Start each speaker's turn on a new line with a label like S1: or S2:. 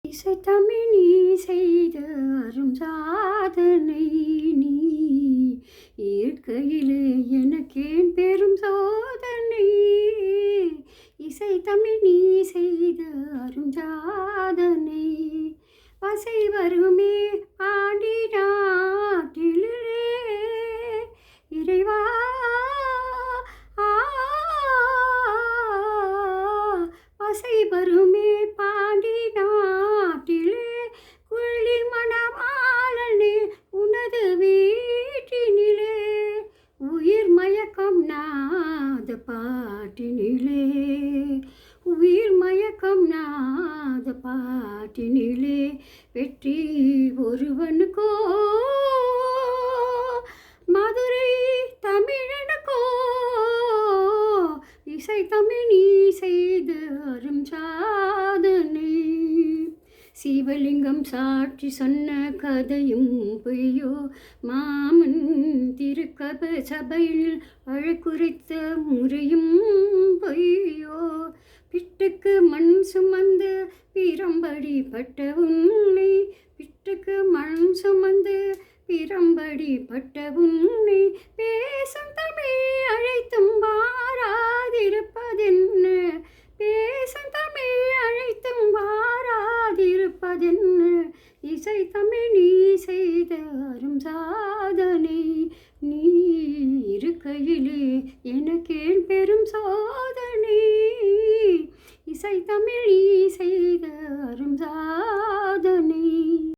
S1: இசைத்தமிழ் நீ செய்த அரும் சாதனை. நீ இருக்கையிலே எனக்கேன் பெரும் சோதனை. இசைத்தமிழ் நீ செய்த அரும் சாதனை. பசை வருமே பாண்டி நாட்டிலே இறைவா. பசை வருமே பாண்டி நாட்டிலே குழி மணமாளனே உனது வீட்டினிலே. உயிர் மயக்கம் நாத பாட்டினிலே. உயிர் மயக்கம் நாத பாட்டினிலே. வெற்றி ஒருவனுக்கோ மதுரை தமிழனுக்கோ. இசை தமிழ் நீ செய்த அரும் சாதனை. சிவலிங்கம் சாட்சி சொன்ன கதையும் பொய்யோ. மாமன் திருக்கப சபையில் அழகுரைத்த முறையும் பொய்யோ. பிட்டுக்கு மண் சுமந்து பிரம்படி பட்ட உன்னை. பிட்டுக்கு மண் சுமந்து பிரம்படி பட்ட உன்னை. பேசும் தமிழ் அழைத்தும் வாராதிருப்பதென்ன. பேசும் தமிழ் அழைத்தும் வாராதிருப்பதென்ன. இசை தமிழ் நீ செய்த அரும் சாதனை. நீ இருக்கையிலே எனக்கேன் பெரும் சோதனை. இசை தமிழ் நீ